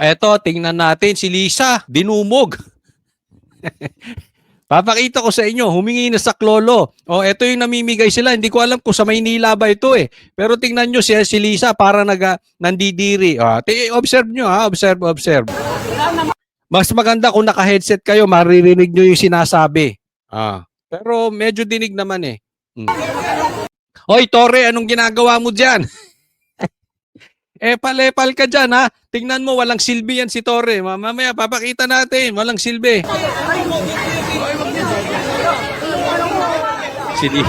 Eto, tingnan natin si Lisa, dinumog. Papakita ko sa inyo, humingi na sa Klolo. Ito yung namimigay sila. Hindi ko alam kung sa Maynila ba ito eh. Pero tingnan nyo si Lisa, para nandidiri. Observe nyo ha, observe. Mas maganda kung naka-headset kayo, maririnig nyo yung sinasabi. Pero medyo dinig naman eh. Hoy, Tore, anong ginagawa mo dyan? Palepal ka dyan ha. Tingnan mo, walang silbi yan si Tore. Mamaya, papakita natin, walang silbi. Sige.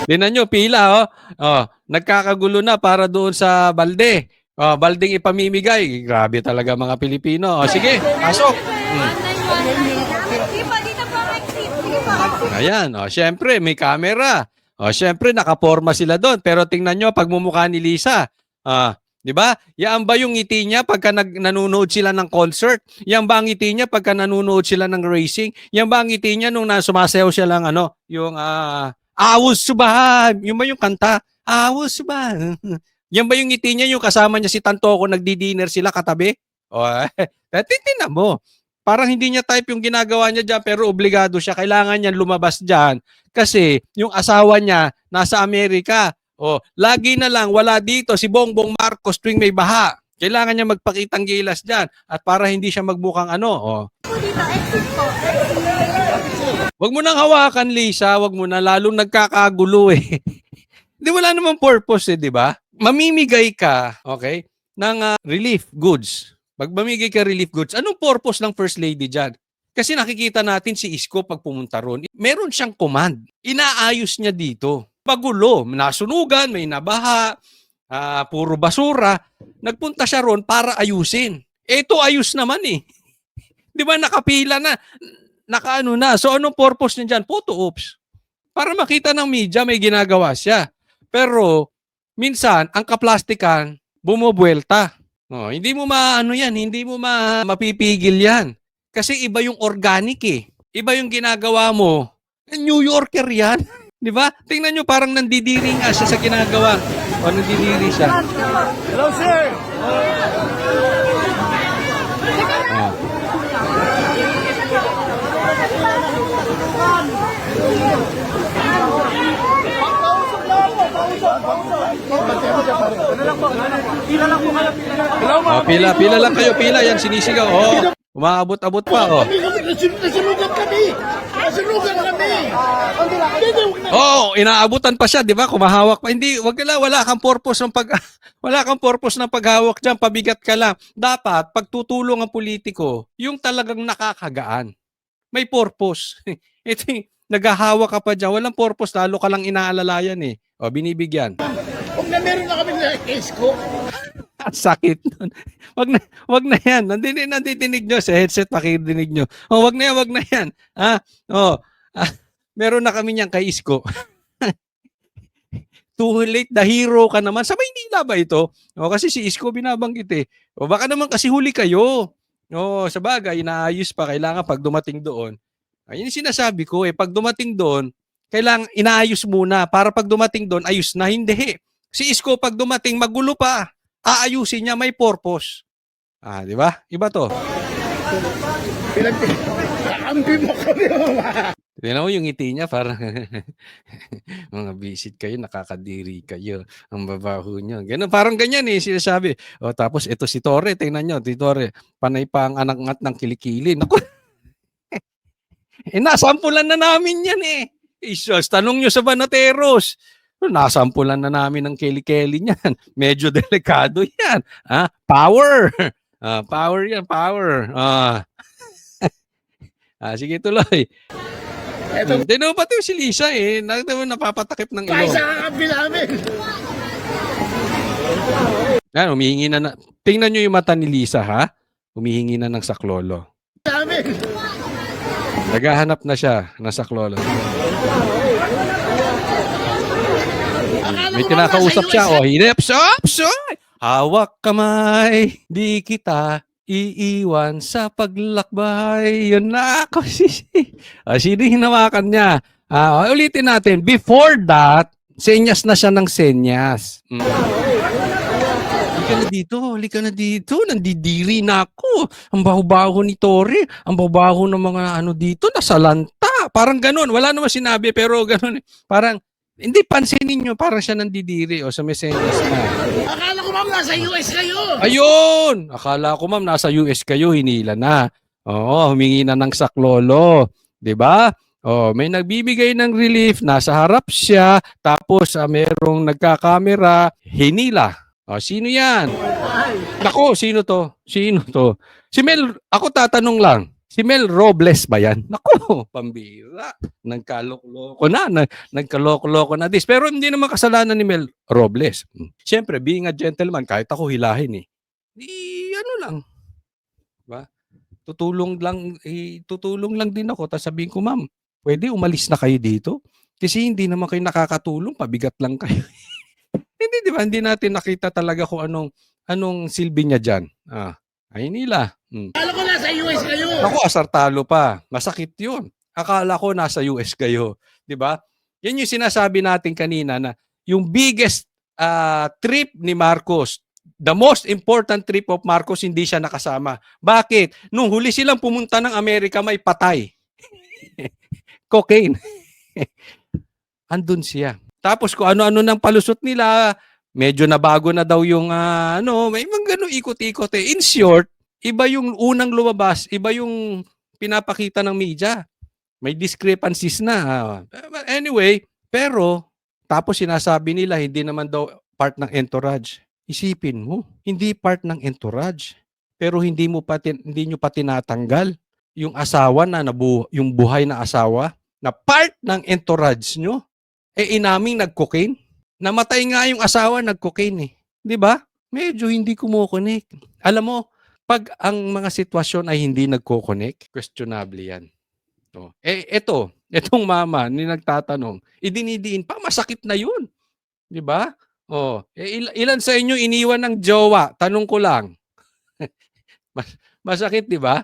Tingnan nyo, pila nagkakagulo na para doon sa balde. Balding ipamimigay. Grabe talaga mga Pilipino. Sige, pasok. Ayan, syempre may camera. Syempre nakaporma sila doon. Pero tingnan nyo pagmumukha ni Lisa. 'Di ba? Yan ba yung ngiti niya pagka nanonood sila ng concert? Yan ba ang ngiti niya pagka nanonood sila ng racing? Yan ba ang ngiti niya nung sumasayaw siya lang yung Awos Subahan. Yung ba yung kanta? Awos Subahan. Yan ba yung ngiti niya yung kasama niya si Tantoco nagdi-dinner sila katabi? Titingnan mo. Parang hindi niya type yung ginagawa niya dyan pero obligado siya. Kailangan niya lumabas dyan kasi yung asawa niya nasa Amerika. Lagi na lang wala dito si Bongbong Marcos tuwing may baha. Kailangan niya magpakitang gilas dyan at para hindi siya magmukhang Wag mo nang hawakan, Lisa. Wag mo na. Lalong nagkakagulo eh. Di wala namang purpose eh, di ba? Mamimigay ka, okay, ng relief goods. Pag mamigay ka relief goods, anong purpose ng First Lady dyan? Kasi nakikita natin si Isko pag pumunta ron, meron siyang command. Inaayos niya dito. Pagulo, nasunugan, may nabaha, puro basura. Nagpunta siya ron para ayusin. Ito ayos naman eh. Di ba nakapila na, nakaano na. So anong purpose niya dyan? Photo ops. Para makita ng media may ginagawa siya. Pero minsan, ang kaplastikan, bumubuelta. Hindi mo hindi mo mapipigil yan. Kasi iba yung organic eh. Iba yung ginagawa mo. New Yorker yan. Di ba? Tingnan nyo, parang nandidiri nga siya sa ginagawa. Nandidiri siya. Hello, sir! Pila lang kayo, pila yan, sinisigaw. Umaabot-abot pa, Nasunugan kami! Inaabutan pa siya, 'di ba? Kumahawak pa. Hindi, wala kang purpose ng wala kang purpose ng paghawak diyan, pabigat ka lang. Dapat pagtutulong ang politiko, yung talagang nakakagaan. May purpose. Ito, naghahawak ka pa diyan, walang purpose, lalo ka lang inaalalayan eh. Binibigyan. Kung na meron na kami na Isko. Sakit nun. Wag na yan. Nandidinig nyo sa headset, pakidinig nyo. Wag na yan. Meron na kami niyan kay Isko. Too late, the hero ka naman. Sa Maynila ba ito? Kasi si Isko binabanggit eh. Baka naman kasi huli kayo. Sa bagay, inaayos pa. Kailangan pag dumating doon. Yun yung sinasabi ko eh. Pag dumating doon, kailangan inaayos muna. Para pag dumating doon, ayos na. Hindi. Si Isko pag dumating, magulo pa. Aayusin niya, may purpose. Di ba? Iba to. Kaampi mo kami, mama. Tignan mo yung ngiti niya, parang mga visit kayo, nakakadiri kayo. Ang babaho niyo. Ganun, parang ganyan eh, sinasabi. Tapos ito si Tore, tingnan nyo, si Tore, panay pa ang anak-ngat ng kilikili. Naku, nasampulan na namin yan eh. Isos, tanong nyo sa Banateros. Nasampulan na namin ng keli-keli niyan. Medyo delikado yan. Power. Power yan, power. Sige, tuloy. Tignan mo pati si Lisa eh. Napapatakip ng ilong. Kahit sa kakampi namin. Humihingi na. Tingnan nyo yung mata ni Lisa ha. Humihingi na ng saklolo. Namin. Naghahanap na siya ng saklolo. May kinakausap siya. Hinaps. Hawak kamay, di kita iiwan sa paglakbay. Yun na ako. Sino hinawakan niya? Ulitin natin. Before that, senyas na siya ng senyas. halika na dito, nandidiri na ako. Ang baho-baho ni Tory, ang baho-baho ng mga ano dito, nasalanta. Parang ganun, wala naman sinabi pero ganun. Parang, hindi, pansinin nyo, parang siya nandidiri o sa messengers na. Akala ko ma'am nasa US kayo. Ayun! Akala ko ma'am, nasa US kayo, hinila na. Oo, humingi na ng saklolo. 'Di ba? Oh, may nagbibigay ng relief, nasa harap siya, tapos merong nagkakamera, hinila. Oh, sino yan? Nako, sino to? Sino to? Si Mel, ako tatanong lang, si Mel Robles ba yan? Nako, pambira. Nagkaloko-loko na, nagkaloko-loko na this. Pero hindi naman kasalanan ni Mel Robles. Siyempre, being a gentleman, kahit ako hilahin eh. Ano lang, ba? Tutulong lang din ako, tapos sabihin ko, ma'am, pwede umalis na kayo dito? Kasi hindi naman kayo nakakatulong, pabigat lang kayo. Hindi, di ba? Hindi natin nakita talaga kung anong silbi niya dyan. Ay nila. Akala ko nasa US kayo. Ako, asartalo pa. Masakit yun. Akala ko nasa US kayo. Di ba? Yan yung sinasabi natin kanina na yung biggest trip ni Marcos, the most important trip of Marcos, hindi siya nakasama. Bakit? Nung huli silang pumunta ng Amerika, may patay. Cocaine. Andun siya. Tapos kung ano-ano ng palusot nila, medyo nabago na daw yung may mga ganun ikot-ikot eh. In short, iba yung unang lumabas, iba yung pinapakita ng media. May discrepancies na. Anyway, pero tapos sinasabi nila hindi naman daw part ng entourage. Isipin mo, hindi part ng entourage. Pero hindi nyo pa tinatanggal yung asawa na yung buhay na asawa na part ng entourage nyo. Inaming nag-cocaine. Namatay nga yung asawa, nag-cocaine eh. Di ba? Medyo hindi kumukonek. Alam mo, pag ang mga sitwasyon ay hindi nagko-connect, questionable yan. Etong mama ni nagtatanong, idinidiin pa, masakit na yun. Di ba? Ilan sa inyo iniwan ng jowa? Tanong ko lang. Masakit, di ba?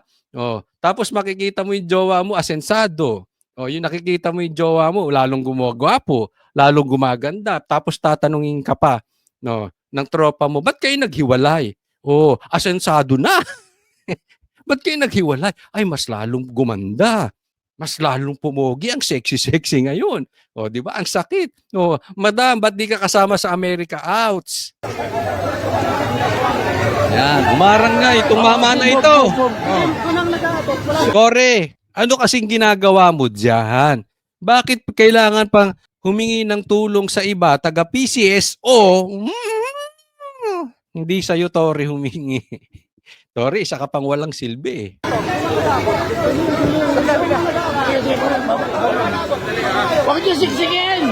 Tapos makikita mo yung jowa mo asensado. Yung nakikita mo yung jowa mo, lalong gumagwapo, lalong gumaganda, tapos tatanungin ka pa ng tropa mo, ba't kayo naghiwalay? Asensado na. Ba't kayo naghiwalay? Ay, mas lalong gumanda. Mas lalong pumogi. Ang sexy-sexy ngayon. Di ba? Ang sakit. Madam, ba't di ka kasama sa America? Outs. Yan, umarang nga itong mama na ito. Kore, ano kasing ginagawa mo diyan? Bakit kailangan pang humingi ng tulong sa iba, taga PCSO? Hindi sa'yo, Tory, humingi. Tory, isa ka pang walang silbi eh. Huwag niyo siksingin.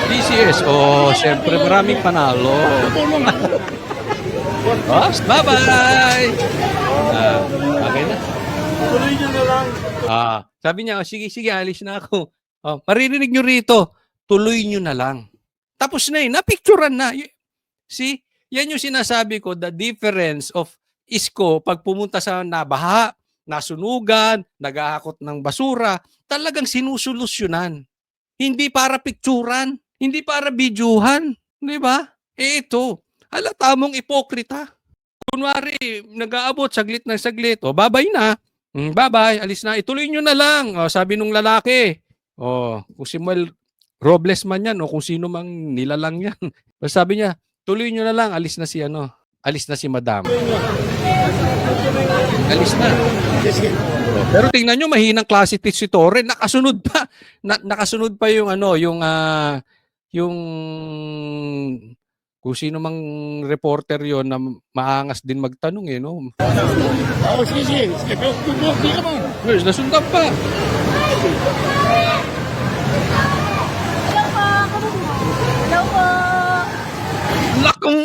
PCS, siyempre maraming panalo. Bye-bye! Okay na. Tuloy niyo na lang. Sabi niya, sige, alis na ako. Maririnig nyo rito, tuloy nyo na lang. Tapos na napicturean na. See, yan yung sinasabi ko, the difference of Isko pag pumunta sa nabaha, nasunugan, naghahakot ng basura, talagang sinusolusyonan. Hindi para picturean, hindi para bidyuhan, di ba? Ito, halata mong ipokrita. Kunwari, nag-aabot saglit na saglit, babay na. Bye-bye, alis na. Ituloy nyo na lang. Sabi nung lalaki. Kung si Mel Robles man yan o kung sino mang nilalang yan. Sabi niya, tuloy nyo na lang, alis na si madam. Alis na. Pero tingnan nyo, mahinang klase si Torre, nakasunod pa. Nakasunod pa yung yung kung sino mang reporter yon na maangas din magtanong no. Sige. Di ka man. Nasundan pa. Hello po. Lakong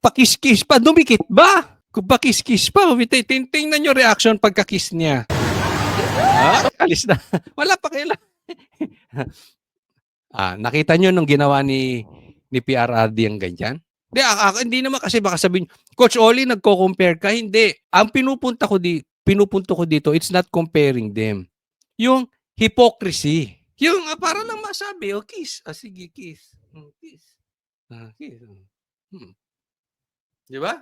pakis-kiss pa. Dumikit ba? Kung pakis-kiss pa, tingnan nyo reaction pagka-kiss niya. Alis na. Wala pa kailan. Nakita nyo nung ginawa ni PRRD ang ganyan? Hindi naman kasi baka sabihin, Coach Oli, nagko-compare ka. Hindi. Ang pinupunto ko dito, it's not comparing them. yung hypocrisy. Yung para lang masabi, oh, kiss. Ah, sige, kiss. Kiss. Kiss. Di ba?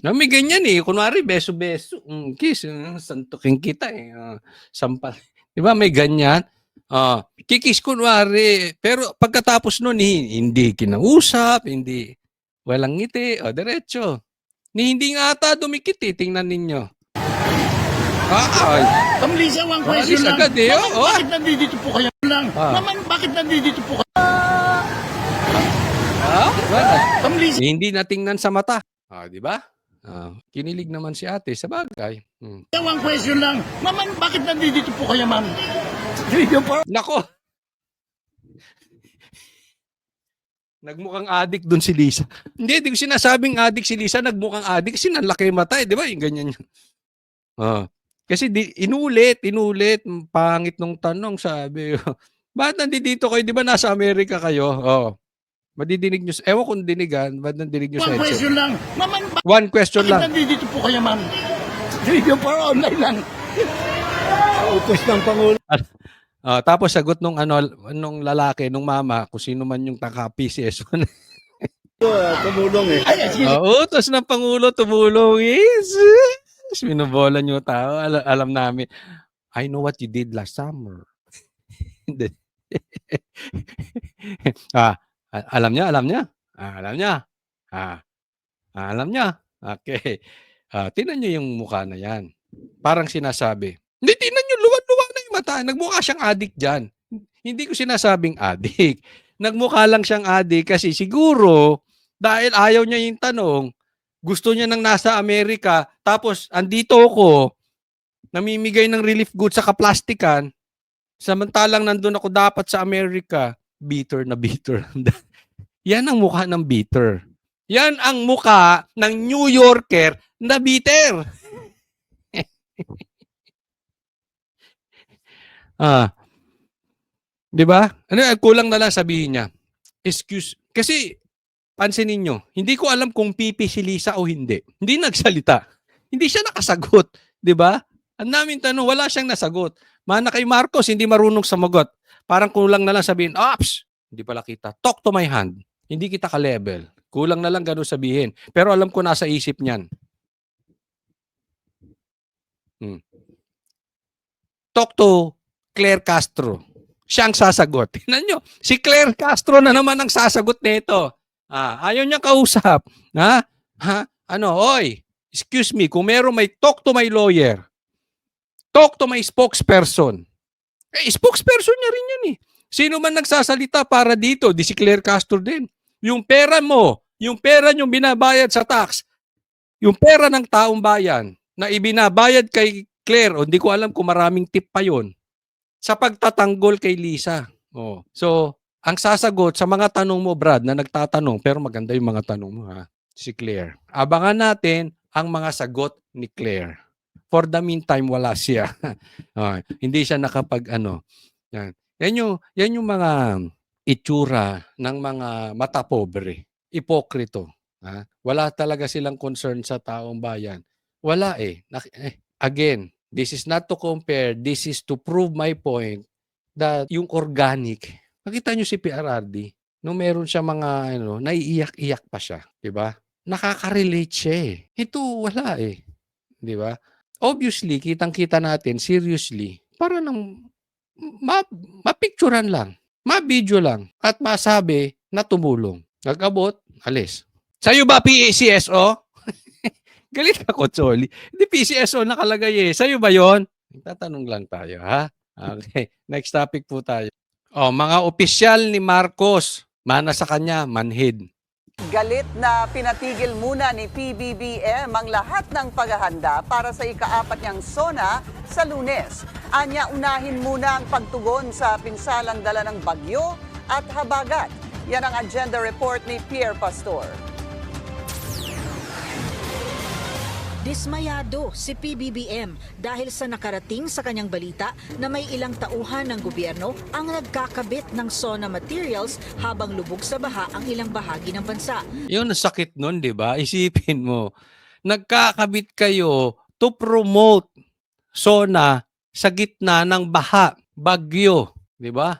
May ganyan eh. Kunwari, beso-beso. Kiss. Santukin kita eh. Sampal. Di ba? May ganyan. Kikis kunwari. Pero pagkatapos nun, hindi kinausap, hindi walang ngiti. Diretso. Hindi nga ata dumikit eh. Tingnan ninyo. Ma'am Lisa, one question Alis lang. agad eh, Naman, oh. bakit nandito po kayo lang? Naman, bakit nandito po kayo? Wala. Ma'am Lisa, Hindi natingnan sa mata. Di ba? Kinilig naman si ate sa bagay. one question lang. Naman, bakit nandito po kayo, ma'am? Video po. Nako. Nagmukhang addict dun si Lisa. Hindi ko sinasabing addict si Lisa. Nagmukhang addict kasi nanlaki mata eh. Di ba? Yung ganyan yun. Kasi inulit. Pangit nung tanong, sabi. Bakit nandito kayo? Di ba nasa Amerika kayo? Madidinig nyo. Ewan kung dinigan. Ba't nandinig nyo sa One headset? question lang. Naman, One question bakit lang. nandito po kayo, ma'am? Video po, online lang. Utos ng Pangulo. Tapos sagot nung lalaki, nung mama, kung sino man yung taka-PCS. Tumulong eh. Ay, sige. Utos ng Pangulo, tumulong. Yes. Minubola nyo tao. Alam namin. I know what you did last summer. Alam niya? Alam niya? Okay. Tingnan niyo yung mukha na yan. Parang sinasabi. Hindi, tingnan niyo, luwan-luwa na yung mata. Nagmukha siyang addict dyan. Hindi ko sinasabing addict. Nagmukha lang siyang addict kasi siguro, dahil ayaw niya yung tanong, gusto niya nang nasa Amerika, tapos andito ako, namimigay ng relief goods sa kaplastikan, samantalang nandun ako dapat sa Amerika, bitter na bitter. Yan ang mukha ng bitter. Yan ang mukha ng New Yorker na bitter. Di ba? Kulang na lang sabihin niya. Excuse. Kasi, pansinin nyo, hindi ko alam kung pipi si Lisa o hindi. Hindi nagsalita. Hindi siya nakasagot. Di ba? Ang namin tanong, wala siyang nasagot. Mana kay Marcos, hindi marunong samagot. Parang kulang na lang sabihin, ops! Hindi pala kita. Talk to my hand. Hindi kita ka-level. Kulang na lang gano'n sabihin. Pero alam ko nasa isip niyan. Talk to Claire Castro. Siyang sasagot. Tingnan nyo, si Claire Castro na naman ang sasagot nito. Ayaw niya kausap. Oy, excuse me, kung meron may talk to my lawyer. Talk to my spokesperson. Spokesperson niya rin yan eh. Sino man nagsasalita para dito, di si Claire Castro din. Yung pera mo, yung pera nyo binabayad sa tax, yung pera ng taong bayan na ibinabayad kay Claire, hindi ko alam kung maraming tip pa yon sa pagtatanggol kay Lisa. So, ang sasagot sa mga tanong mo, Brad, na nagtatanong, pero maganda yung mga tanong mo, si Claire. Abangan natin ang mga sagot ni Claire. For the meantime, wala siya. Hindi siya Yan yung mga itsura ng mga mata pobre. Ipokrito. Wala talaga silang concern sa taong bayan. Wala eh. Again, this is not to compare. This is to prove my point that yung organic, nakita nyo si PRRD, nung meron siya mga, naiiyak-iyak pa siya. Diba? Nakaka-relate siya eh. Ito, wala eh. Diba? Obviously, kitang-kita natin, seriously, para nang mapicturan lang, ma-video lang, at masabi na tumulong. Nag-abot, alis. Sa'yo ba PCSO? Galit ako, Choli. Hindi PCSO nakalagay eh. Sa'yo ba yon? Tatanong lang tayo, ha? Okay. Next topic po tayo. Mga opisyal ni Marcos, mana sa kanya, manhid. Galit na pinatigil muna ni PBBM ang lahat ng paghahanda para sa ika-4 niyang SONA sa Lunes. Anya, unahin muna ang pagtugon sa pinsalang dala ng bagyo at habagat. Yan ang agenda report ni Pierre Pastor. Dismayado si PBBM dahil sa nakarating sa kanyang balita na may ilang tauhan ng gobyerno ang nagkakabit ng SONA materials habang lubog sa baha ang ilang bahagi ng bansa. Yun, sakit nun, di ba? Isipin mo, nagkakabit kayo to promote SONA sa gitna ng baha, bagyo, di ba?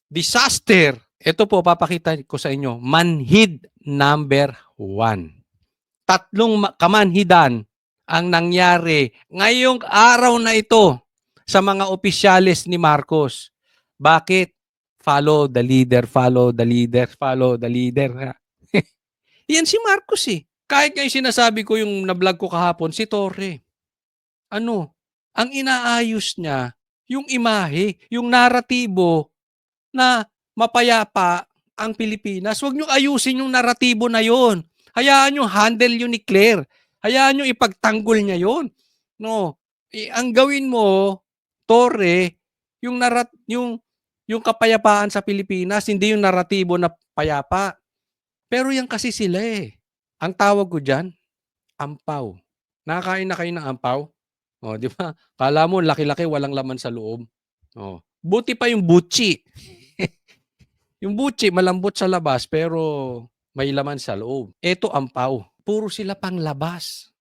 Disaster. Ito po, papakita ko sa inyo. Manhid number 1. Tatlong kamanhidan ang nangyari ngayong araw na ito sa mga opisyales ni Marcos. Bakit? Follow the leader, follow the leader, follow the leader. Yan si Marcos eh. Kahit nga yung sinasabi ko yung na-vlog ko kahapon, si Torre. Ano? Ang inaayos niya, yung imahe, yung naratibo na mapayapa ang Pilipinas. Huwag niyo ayusin yung naratibo na yon. Hayaan niyo handle yun ni Claire. Hayaan niyo ipagtanggol niya yon. No. Ang gawin mo, Torre, yung kapayapaan sa Pilipinas, hindi yung naratibo na payapa. Pero yan kasi sila eh. Ang tawag ko diyan, ampaw. Nakakain na kayo ng ampaw? Oh, di ba? Kala mo laki-laki walang laman sa loob. Oh. Buti pa yung butchi. Yung butchi malambot sa labas pero may laman sa loob. Ito ampaw. Puro sila panglabas.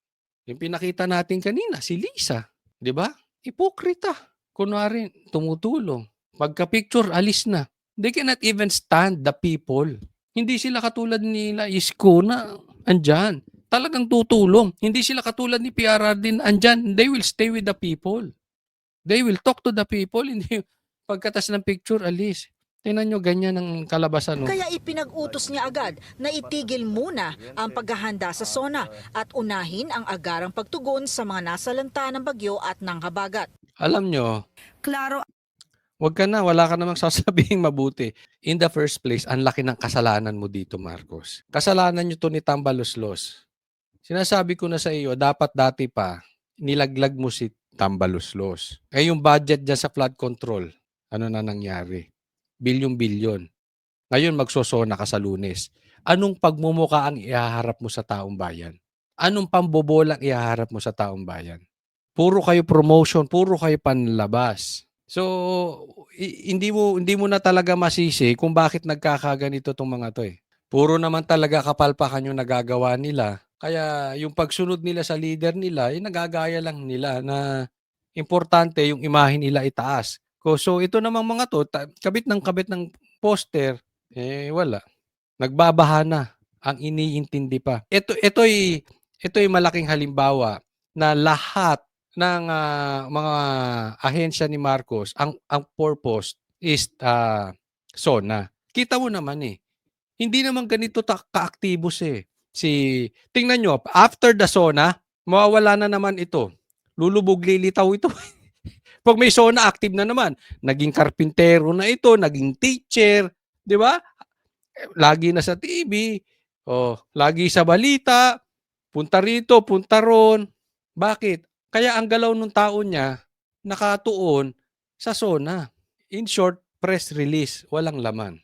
Yung pinakita natin kanina, si Lisa. Di ba? Hipokrita. Kunwari, tumutulong. Pagka-picture, alis na. They cannot even stand the people. Hindi sila katulad nila Isko na andyan. Talagang tutulong. Hindi sila katulad ni PRRD na andyan. They will stay with the people. They will talk to the people. Hindi pagkatas ng picture, alis. Tingnan nyo, ganyan ang kalabasan. No? Kaya ipinag-utos niya agad na itigil muna ang paghahanda sa SONA at unahin ang agarang pagtugon sa mga nasalanta ng bagyo at ng habagat. Alam nyo, Klaro. wag ka na, wala ka namang sasabihing mabuti. In the first place, ang laki ng kasalanan mo dito, Marcos. Kasalanan nyo to ni Tambaluslos. Sinasabi ko na sa iyo, dapat dati pa, nilaglag mo si Tambaluslos. Eh yung budget dyan sa flood control, ano na nangyari? Bilyon-bilyon. Ngayon magsosona ka sa Lunes. Anong pagmumuka ang ihaharap mo sa taong bayan? Anong pambobolang ihaharap mo sa taong bayan? Puro kayo promotion, puro kayo panlabas. So, hindi mo na talaga masisi kung bakit nagkakaganito tong mga to eh. Puro naman talaga kapalpakan yung nagagawa nila. Kaya yung pagsunod nila sa leader nila, nagagaya lang nila na importante yung imahe nila itaas. So ito namang mga to, kabit ng poster, wala. Nagbabaha na ang iniintindi pa. Ito'y malaking halimbawa na lahat ng mga ahensya ni Marcos, ang purpose is SONA. Kita mo naman eh. Hindi naman ganito ka-activos eh. Tingnan nyo, after the SONA, mawawala na naman ito. Lulubog lilitaw ito. Pag may SONA, active na naman. Naging karpintero na ito, naging teacher, di ba? Lagi na sa TV, lagi sa balita, punta rito, punta ron. Bakit? Kaya ang galaw ng tao niya, nakatuon sa SONA. In short, press release, walang laman.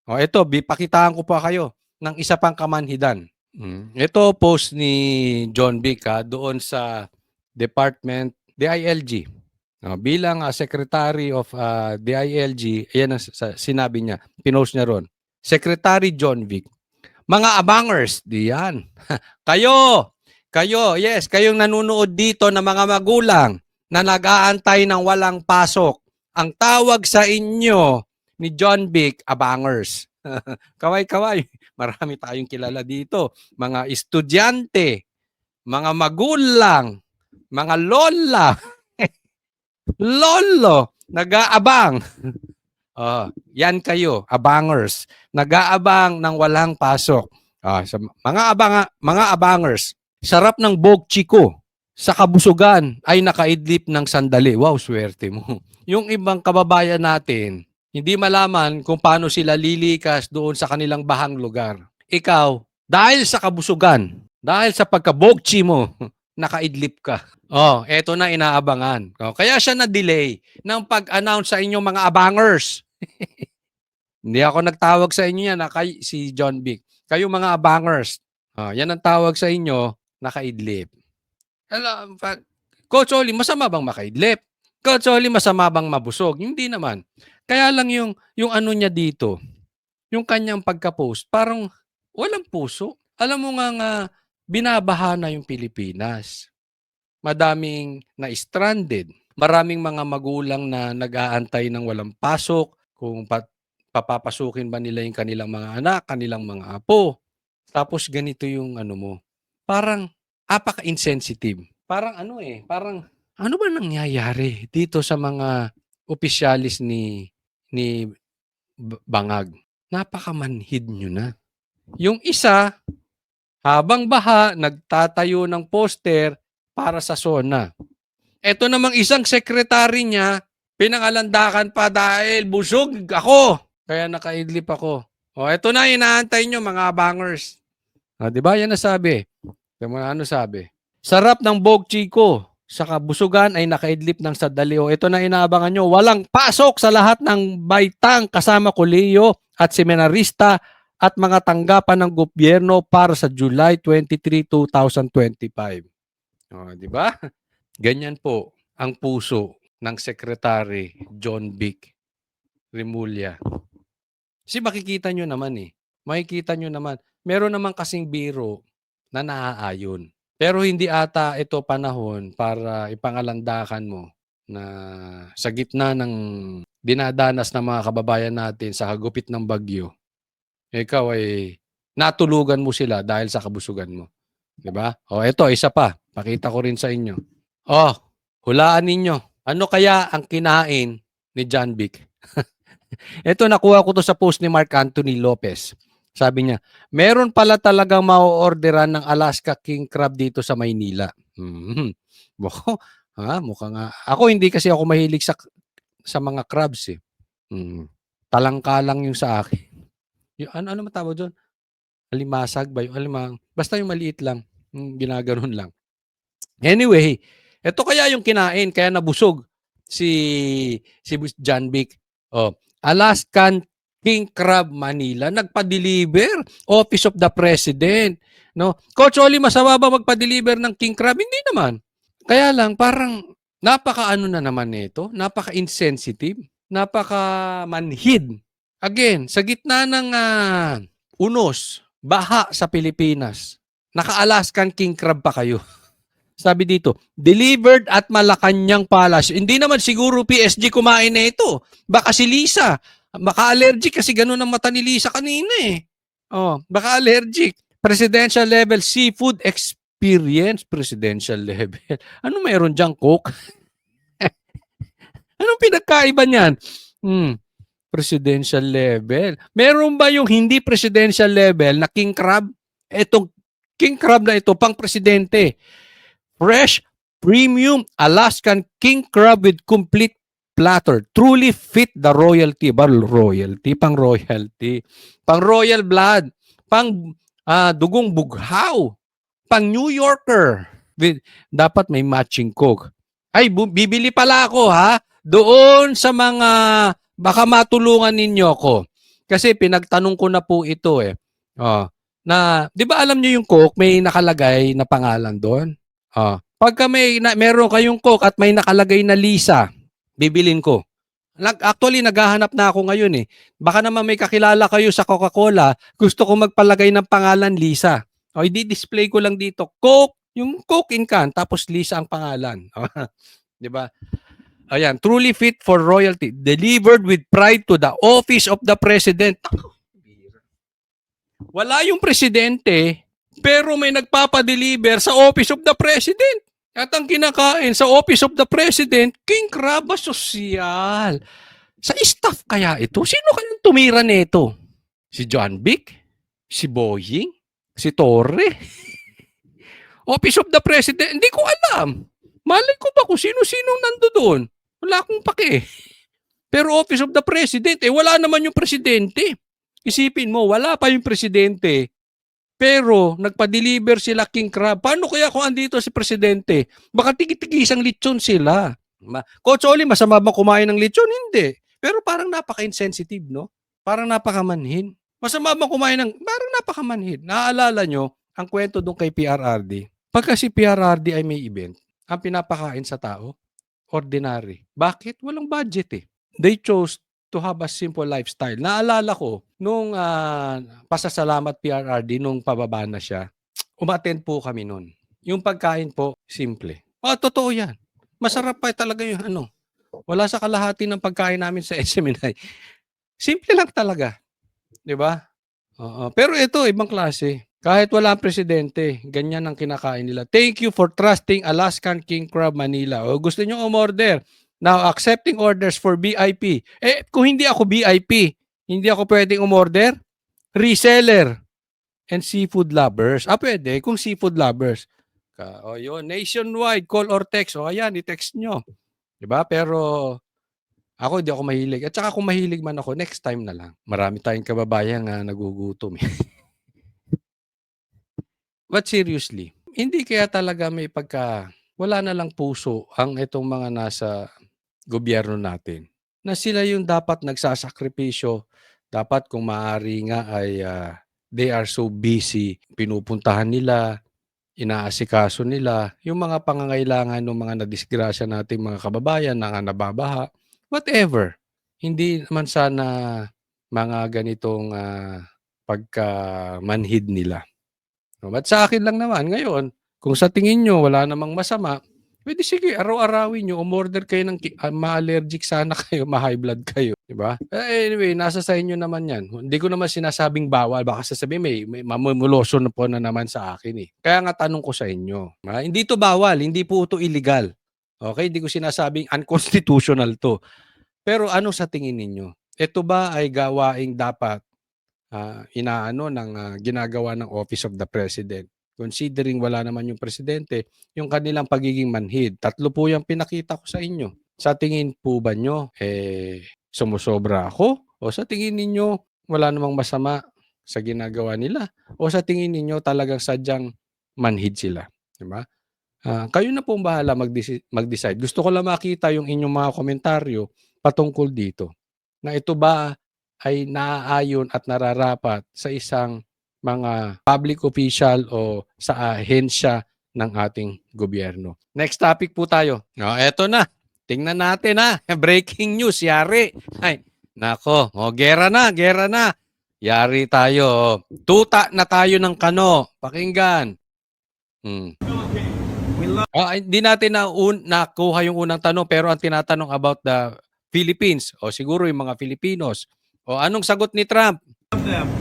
Ito, pakitaan ko pa kayo ng isa pang kamanhidan. Ito post ni John Vic doon sa Department DILG. Bilang Secretary of DILG, ayan ang sinabi niya, pinost niya ron. Secretary John Vic, mga abangers, diyan. Kayo, yes, kayong nanonood dito na mga magulang na nag-aantay ng walang pasok. Ang tawag sa inyo ni John Vic, abangers. Kaway-kaway, marami tayong kilala dito. Mga estudyante, mga magulang, mga lola, lolo, nag-aabang. Yan kayo, abangers. Nag-aabang ng walang pasok. Sa mga abangers, sarap ng bokchi ko sa kabusugan ay nakaidlip ng sandali. Wow, swerte mo. Yung ibang kababayan natin, hindi malaman kung paano sila lilikas doon sa kanilang bahang lugar. Ikaw, dahil sa kabusugan, dahil sa pagka-bokchi mo, nakaidlip ka. Eto na inaabangan. Kaya siya na-delay ng pag-announce sa inyong mga abangers. Hindi ako nagtawag sa inyo yan, si John Vic. Kayo mga abangers, yan ang tawag sa inyo, nakaidlip. Coach Oli, masama bang makaidlip? Coach Oli, masama bang mabusog? Hindi naman. Kaya lang yung ano niya dito, yung kanyang pagka-post, parang walang puso. Alam mo nga binabaha na yung Pilipinas. Madaming na-stranded. Maraming mga magulang na nag-aantay ng walang pasok, kung papapasukin ba nila yung kanilang mga anak, kanilang mga apo. Tapos ganito yung ano mo, parang apaka-insensitive. Parang parang ano ba nangyayari dito sa mga opisyalis ni Bangag? Napakamanhid nyo na. Yung isa, habang baha, nagtatayo ng poster para sa SONA. Ito namang isang sekretary niya, pinangalandakan pa dahil busog ako. Kaya nakaidlip ako. O, ito na, inaantay nyo mga bangers. Di ba? Yan nasabi. Ano sabi? Sarap ng Bog Chico. Sa kabusugan ay nakaidlip ng sadalio. Ito na inaabangan nyo. Walang pasok sa lahat ng baitang kasama kolehiyo at seminarista at mga tanggapan ng gobyerno para sa July 23, 2025. Di ba? Ganyan po ang puso ng Secretary John Vic Remulla. Kasi makikita nyo naman Makikita nyo naman. Meron naman kasing biro na naaayon. Pero hindi ata ito panahon para ipangalandakan mo na sa gitna ng dinadanas ng mga kababayan natin sa hagupit ng bagyo, ikaw ay natulugan mo sila dahil sa kabusugan mo. Diba? Ito, isa pa. Pakita ko rin sa inyo. Hulaan ninyo. Ano kaya ang kinain ni John Vic? Ito, nakuha ko to sa post ni Mark Anthony Lopez. Sabi niya, meron pala talagang ma-orderan ng Alaska King Crab dito sa Maynila. Mukhang nga. Ako hindi kasi ako mahilig sa mga crabs . Talangka lang yung sa akin. Yung, ano matawag doon? Alimasag ba? Basta yung maliit lang. Ginaganon lang. Anyway, ito kaya yung kinain, kaya nabusog si John Vic. Alaskan King Crab Manila, nagpa-deliver, Office of the President. No? Coach Oli, masama ba magpa-deliver ng King Crab? Hindi naman. Kaya lang, parang napaka-ano na naman nito, napaka-insensitive, napaka-manhid. Again, sa gitna ng unos, baha sa Pilipinas, naka-Alaskan King Crab pa kayo. Sabi dito, delivered at Malacanang Palace. Hindi naman siguro PSG kumain na ito. Baka si Lisa. Baka allergic kasi ganun ang mata ni Lisa kanina . Baka allergic. Presidential level seafood experience. Presidential level. Ano meron dyan, Coke? Anong pinagkaiba niyan? Presidential level. Meron ba yung hindi presidential level na king crab? Etong king crab na ito, pang presidente. Fresh, premium, Alaskan king crab with complete platter. Truly fit the royalty. Pang royalty. Pang royal blood. Pang dugong bughaw. Pang New Yorker. Dapat may matching Coke. Ay, bibili pala ako doon sa mga, baka matulungan ninyo ako. Kasi pinagtanong ko na po ito . Na, di ba alam niyo yung Coke, may nakalagay na pangalan doon? Pagka meron kayong Coke at may nakalagay na Lisa, bibilin ko. Actually, naghahanap na ako ngayon . Baka naman may kakilala kayo sa Coca-Cola, gusto ko magpalagay ng pangalan Lisa. I-display ko lang dito, Coke, yung Coke in can, tapos Lisa ang pangalan. Di ba? Ayan, truly fit for royalty. Delivered with pride to the office of the president. Wala yung presidente, pero may nagpapadeliver sa office of the president. At ang kinakain sa office of the president, king crab sosyal. Sa staff kaya ito? Sino kayang tumira nito? Si John Vic? Si Boying? Si Torre? Office of the president? Hindi ko alam. Malay ko ba kung sino-sino nando doon? Wala akong pake. Pero office of the president, wala naman yung presidente. Isipin mo, wala pa yung presidente. Pero nagpa-deliver sila king crab. Paano kaya kung andito si presidente? Baka tigi-tigi isang lechon sila. Coach Oli, masama ba kumain ng lechon? Hindi. Pero parang napaka-insensitive, no? Parang napakamanhin. Masama ba kumain ng... Parang napakamanhin. Naaalala nyo ang kwento doon kay PRRD? Pagka si PRRD ay may event, ang pinapakain sa tao, ordinary. Bakit? Walang budget . They chose to have a simple lifestyle. Naalala ko, nung pasasalamat PRRD, nung pababa na siya, umattend po kami nun. Yung pagkain po, simple. Totoo yan. Masarap pa talaga yung ano. Wala sa kalahati ng pagkain namin sa SMNI. Simple lang talaga, 'di ba? Oo. Pero ito ibang klase. Kahit wala ang presidente, ganyan ang kinakain nila. Thank you for trusting Alaskan King Crab Manila. O gusto niyo umorder. Now, accepting orders for VIP. Eh, kung hindi ako VIP, hindi ako pwedeng umorder? Reseller and seafood lovers. Pwede kung seafood lovers. O yun, nationwide, call or text. O ayan, i-text nyo. Diba? Pero ako hindi ako mahilig. At saka kung mahilig man ako, next time na lang. Marami tayong kababayan nga nagugutom. But seriously, hindi kaya talaga may wala na lang puso ang itong mga nasa gobyerno natin. Na sila yung dapat nagsasakripisyo. Dapat kung maaari nga ay they are so busy. Pinupuntahan nila, inaasikaso nila yung mga pangangailangan ng mga nadisgrasya nating mga kababayan na nababaha. Whatever. Hindi naman sana mga ganitong pagkamanhid nila. At sa akin lang naman, ngayon, kung sa tingin nyo wala namang masama, pwede sige, araw-arawin nyo, umorder kayo ng ma-allergic sana kayo, ma-high blood kayo. Diba? Anyway, nasa sa inyo naman yan. Hindi ko naman sinasabing bawal. Baka sasabihin, may mamumuloso na po na naman sa akin eh. Kaya nga tanong ko sa inyo. Hindi to bawal, hindi po ito illegal. Okay? Hindi ko sinasabing unconstitutional to. Pero ano sa tingin ninyo? Ito ba ay gawaing dapat ginagawa ng Office of the President? Considering wala naman yung presidente, yung kanilang pagiging manhid. 3 po yung pinakita ko sa inyo. Sa tingin po ba nyo, sumusobra ako? O sa tingin ninyo, wala namang masama sa ginagawa nila? O sa tingin ninyo, talagang sadyang manhid sila? Diba? Kayo na pong bahala mag-decide. Gusto ko lang makita yung inyong mga komentaryo patungkol dito. Na ito ba ay naaayon at nararapat sa isang mga public official o sa ahensya ng ating gobyerno. Next topic po tayo. Eto na. Tingnan natin Breaking news, yari. Ay, nako. Gera na. Yari tayo. Tuta na tayo ng kano. Pakinggan. Hindi natin nakuha yung unang tanong pero ang tinatanong about the Philippines o siguro yung mga Filipinos. Anong sagot ni Trump? Them.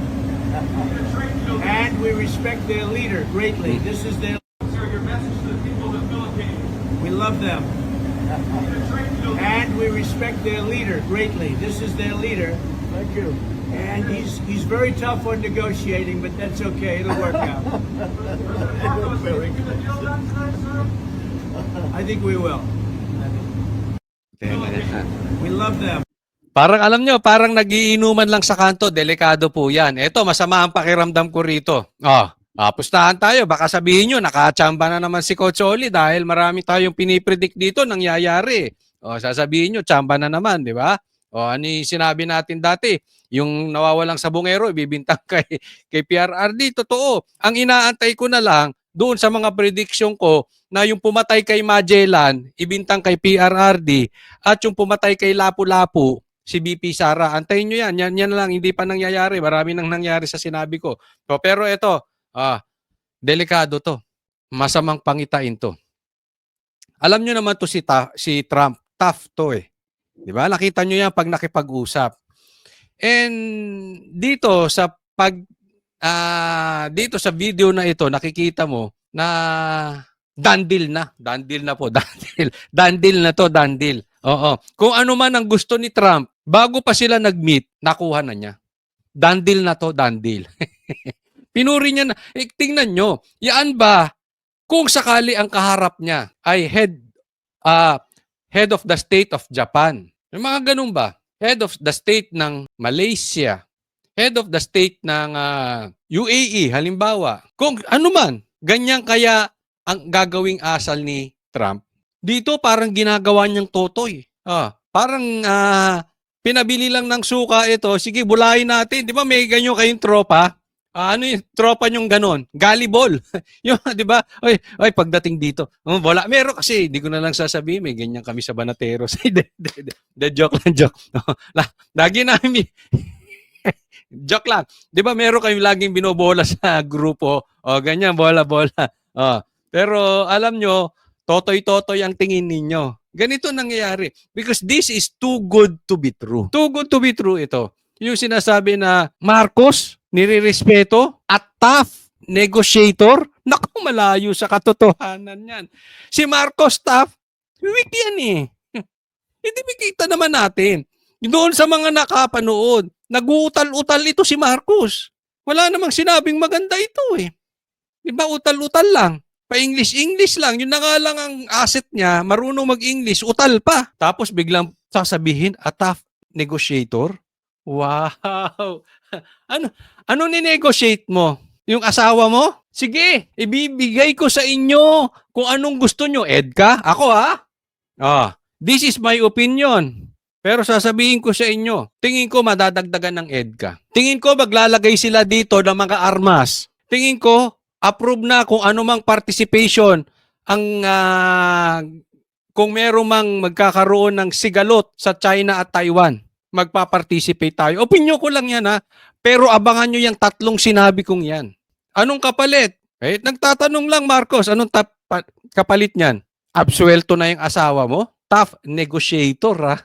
And we respect their leader greatly. This is their your message to the people of the Philippines. We love them. And we respect their leader greatly. This is their leader. Thank you. And he's very tough on negotiating, but that's okay. It'll work out. Very good. I think we will. We love them. Parang alam nyo, parang nagiinuman lang sa kanto, delikado po yan. Eto, masama ang pakiramdam ko rito. Pustahan tayo, baka sabihin nyo, nakachamba na naman si Coach Oli dahil marami tayong pinipredict dito nangyayari. Sasabihin nyo, chamba na naman, di ba? Ano yung sinabi natin dati? Yung nawawalang sabungero, ibibintang kay PRRD. Totoo, ang inaantay ko na lang, doon sa mga prediction ko, na yung pumatay kay Magellan, ibintang kay PRRD, at yung pumatay kay Lapu-Lapu, si BP Sara. Antayin nyo yan. Yan lang. Hindi pa nangyayari. Marami nang nangyari sa sinabi ko. Pero ito, delikado to. Masamang pangitain to. Alam nyo naman to si Trump. Tough to eh. Di ba? Nakita nyo yan pag nakipag-usap. And dito sa dito sa video na ito, nakikita mo na dandil na po. Dandil na to. Oo. Kung ano man ang gusto ni Trump, bago pa sila nag-meet, nakuha na niya. Dandil na to. Pinuri niya na. Tingnan nyo, yan ba, kung sakali ang kaharap niya ay head of the state of Japan, yung mga ganun ba? Head of the state ng Malaysia, head of the state ng UAE, halimbawa. Kung ano man, ganyan kaya ang gagawing asal ni Trump. Dito parang ginagawa niyang totoy. Parang pinabili lang ng suka ito. Sige, bulayin natin. Di ba may ganyan kayong tropa? Ano yung tropa niyong ganon? Galibol. Yung, di ba? Oy, pagdating dito. Wala. Meron kasi, di ko na lang sasabihin. May ganyan kami sa Banateros. Joke lang. Lagi namin. Joke lang. Di ba meron kayong laging binobola sa grupo? Ganyan, bola. Pero alam nyo, Totoy-totoy ang tingin ninyo. Ganito nangyayari. Because this is too good to be true. Too good to be true ito. Yung sinasabi na Marcos, nirirespeto at tough negotiator, naku, malayo sa katotohanan yan. Si Marcos tough, weak yan eh. Hindi makita naman natin. Doon sa mga nakapanood, nag-uutal-utal ito si Marcos. Wala namang sinabing maganda ito eh. Di ba, utal-utal lang. Pa-English-English lang. Yun na nga lang ang asset niya, marunong mag-English, utal pa. Tapos biglang sasabihin, a tough negotiator. Wow! Ano ni-negotiate mo? Yung asawa mo? Sige, ibibigay ko sa inyo kung anong gusto nyo. Edka? Ako ha? This is my opinion. Pero sasabihin ko sa inyo, tingin ko madadagdagan ng EDCA. Tingin ko maglalagay sila dito ng mga armas. Tingin ko, approve na kung ano mang participation ang kung meron mang magkakaroon ng sigalot sa China at Taiwan. Magpa-participate tayo. Opinyon ko lang yan ha. Pero abangan nyo yung tatlong sinabi kong yan. Anong kapalit? Nagtatanong lang Marcos, anong kapalit niyan? Absuelto na yung asawa mo? Tough negotiator ha.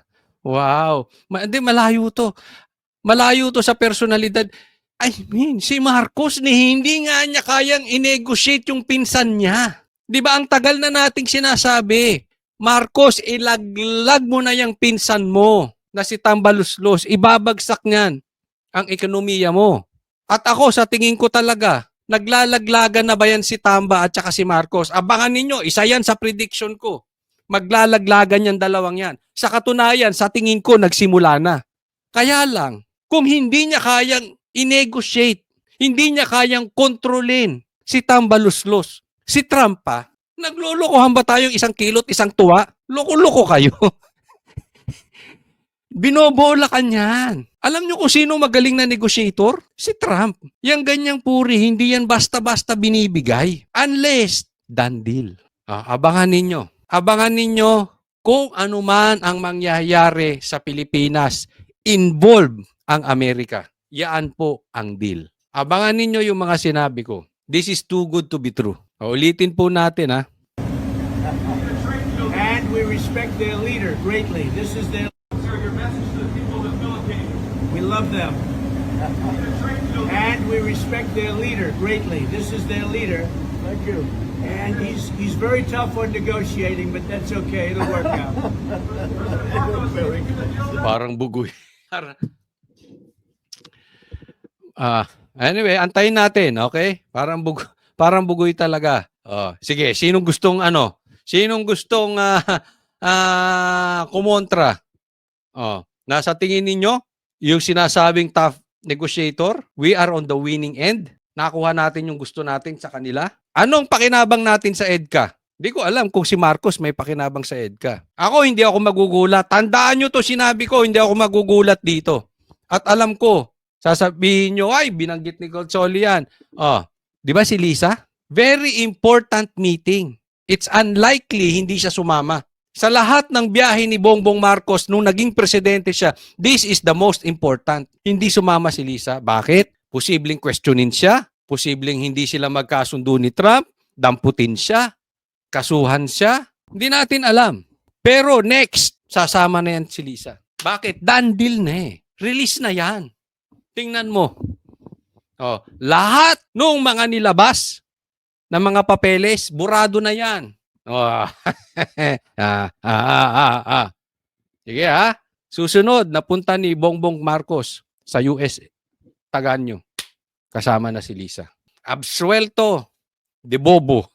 Wow. Hindi, malayo to. Malayo to sa personalidad. I mean, si Marcos hindi nga niya kayang i-negotiate yung pinsan niya. Di ba ang tagal na nating sinasabi, Marcos, ilaglag mo na yung pinsan mo na si Tambaluslos. Ibabagsak niyan ang ekonomiya mo. At ako, sa tingin ko talaga, naglalaglagan na ba yan si Tamba at saka si Marcos? Abangan ninyo, isa yan sa prediction ko. Maglalaglagan yan dalawang yan. Sa katunayan, sa tingin ko, nagsimula na. Kaya lang, kung hindi niya kayang i-negotiate, hindi niya kayang kontrolin si Tambaluslos, si Trump pa, naglolokohan ba tayong isang kilot, isang tuwa? Loko-loko kayo. Binobola ka niyan. Alam niyo kung sino magaling na negotiator? Si Trump. Yang ganyang puri, hindi yan basta-basta binibigay. Unless, done deal. Abangan ninyo. Abangan ninyo kung ano man ang mangyayari sa Pilipinas. Involve ang Amerika. Yaan po ang deal. Abangan ninyo yung mga sinabi ko. This is too good to be true. Ulitin po natin ha. And we respect their leader greatly. This is their your message to the people of the Philippines. We love them. And we respect their leader greatly. This is their leader. Thank you. And he's very tough on negotiating, but that's okay. It'll work out. Parang bugoy. Anyway, antayin natin, okay? Parang bugoy talaga. Sige, sinong gustong kumontra? Nasa tingin ninyo, yung sinasabing tough negotiator, we are on the winning end. Nakuha natin yung gusto natin sa kanila. Anong pakinabang natin sa EDCA? Hindi ko alam kung si Marcos may pakinabang sa EDCA. Ako, hindi ako magugulat. Tandaan nyo to, sinabi ko, hindi ako magugulat dito. At alam ko, sasabihin nyo, ay, binanggit ni Goldsoli yan. Di ba si Lisa? Very important meeting. It's unlikely hindi siya sumama. Sa lahat ng biyahe ni Bongbong Marcos nung naging presidente siya, this is the most important. Hindi sumama si Lisa. Bakit? Posibleng questionin siya. Posibleng hindi sila magkasundo ni Trump. Damputin siya. Kasuhan siya. Hindi natin alam. Pero next, sasama na yan si Lisa. Bakit? Done deal na eh. Release na yan. Tingnan mo. Lahat nung mga nilabas na mga papeles, burado na yan. Sige ha. Susunod, napunta ni Bongbong Marcos sa US. Tagaan nyo. Kasama na si Lisa. Absuelto de bobo.